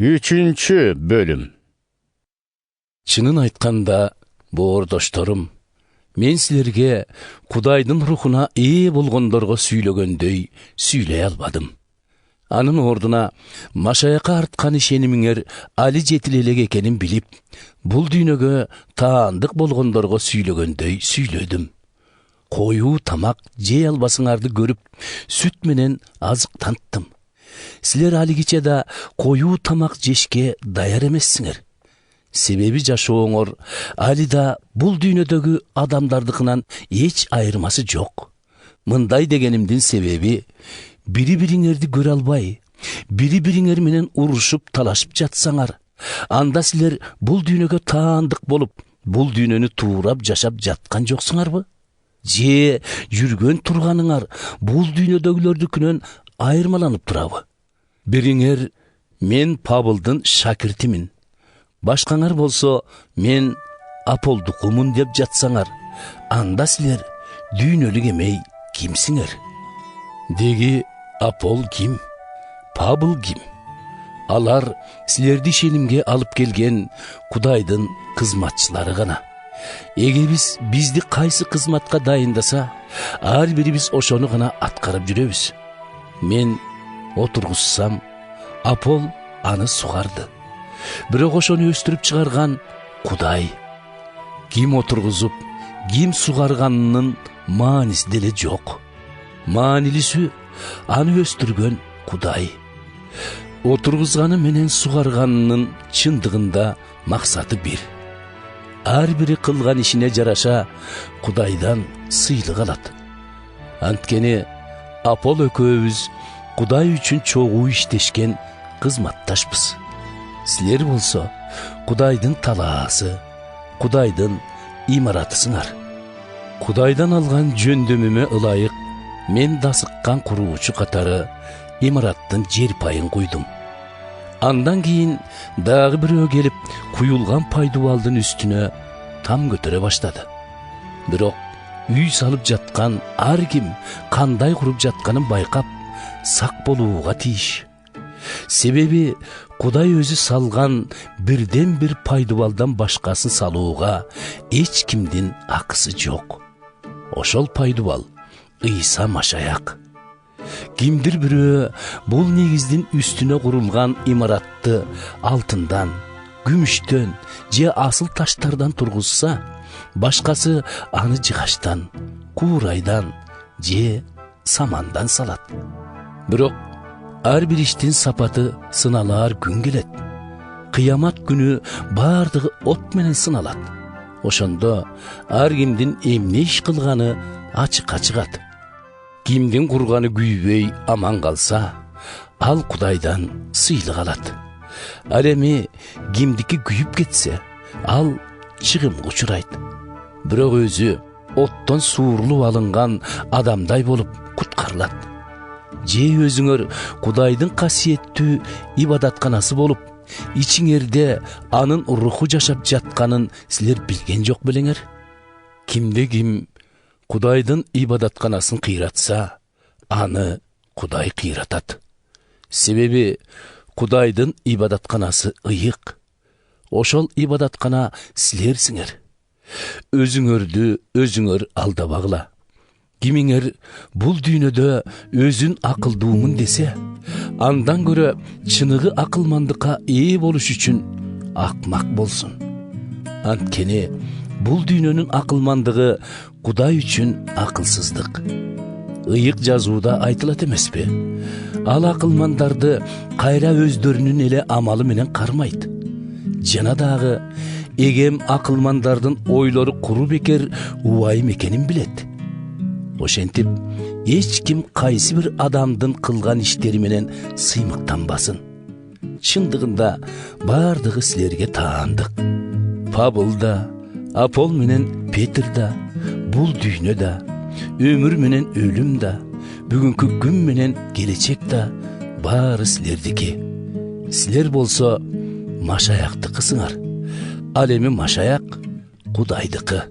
3. bölüm. Чынын айтканда, боордошторум, мен силерге Кудайдын рухуна ээ болгондорго сүйлөгөндөй сүйлөй албадым. Анын ордуна Машаяка арткан ишенимиңер али жетил элек экенин билип, бул дүйнөгө таандык болгондорго сүйлөгөндөй сүйлөдүм. Коюу тамак жей албасыңарды көрүп, сүт менен азыктанттым. Силер алигиче да коюу тамак жешке даяр эмессиңер. Себеби жашооңор али да бул дүйнөдөгү адамдардыкынан эч айырмасы жок. Мындай дегенимдин себеби, бири-бириңерди көрө албай, бири-бириңер менен урушуп талашып жатсаңар, анда силер бул дүйнөгө таандык болуп, бул дүйнөнү туурап жашап жаткан жоксуңарбы? Же жүргөн турганыңар бул дүйнөдөгүлөрдүкүнөн айырмаланып турабы? Бириңер мен Павылдын шакиртимин, башкаңар болсо мен Аполдукумун деп жатсаңар, анда силер дүйнөлүк эмей кимсиңер? Деги Апол ким? Павыл ким? Алар силерди ишенимге алып келген Кудайдын кызматчылары гана. Эгебиз бизди кайсы кызматка дайындаса, ар бирибиз ошону гана аткарып жүрөбүз. Мен отургузсам, Апол аны сугарды. Бирок ошону өстүрүп чыгарган Кудай. Ким отургузуп, ким сугарганынын мааниси деле жок. Маанилүүсү аны өстүргөн Кудай. Отургузганы менен сугарганынын чындыгында максаты бир. Ар бири кылган ишине жараша Кудайдан сыйлык алат. Анткени Апол экөөбүз Кудай үчүн чогуу иштешкен кызматташпыз. Силер болсо Кудайдын талаасы, Кудайдын имаратысыңар. Кудайдан алган жөндөмүмө ылайык мен дасыккан куруучу катары имараттын жер пайын куйдум. Андан кийин дагы бирөө келип, куюлган пайдубалдын үстүнө там көтөрө баштады. Бирок үй салып жаткан ар ким кандай куруп жатканын байкап, сак болууга тийиш. Себеби Кудай өзү салган бирден бир пайдубалдан башкасын салууга эч кимдин акысы жок. Ошол пайдубал Ыйса Машаяк. Кимдир бирөө бул негиздин үстүнө курулган имаратты алтындан, күмүштөн же асыл таштардан тургузса, башкасы аны жыгачтан, куурайдан же самандан салат. Бирок ар бир иштин сапаты сыналаар күн келет. Кыямат күнү бардыгы от менен сыналат. Ошондо ар кимдин эмне иш кылганы ачыкка чыгат. Кимдин курганы күйбөй аман калса, ал Кудайдан сыйлык алат. Ал эми кимдики күйүп кетсе, ал чыгымга учурайт. Бирок өзү оттон суурулуп алынган адамдай болуп куткарылат. Же өзүңөр Кудайдын касиеттүү ибадатканасы болуп, ичиңерде анын руху жашап жатканын силер билген жок белеңер? Кимде ким Кудайдын ибадатканасын кыйратса, аны Кудай кыйратат. Себеби Кудайдын ибадатканасы ыйык. Ошол ибадаткана силерсиңер. Өзүңөрдү өзүңөр алдабагыла. Кимиңер бул дүйнөдө өзүн акылдуумун десе, андан көрө чыныгы акылмандыкка ээ болуш үчүн акмак болсун. Анткени бул дүйнөнүн акылмандыгы Кудай үчүн акылсыздык. Ыйык жазууда айтылат эмеспи? Ал акылмандарды кайра өздөрүнүн эле амалы менен кармайт. Жана дагы эгем акылмандардын ойлору куру бекер убайым экенин билет. Ошентип, эч ким кайсы бир адамдын кылган иштери менен сыймыктанбасын. Чындыгында бардыгы силерге таандык. Павыл да, Апол менен Петр да, бул дүйнө да, өмүр менен өлүм да, бүгүнкү күн менен келечек да баары силердики. Силер болсо Машаяктыкысыңар. Ал эми Машаяк Кудайдыкы.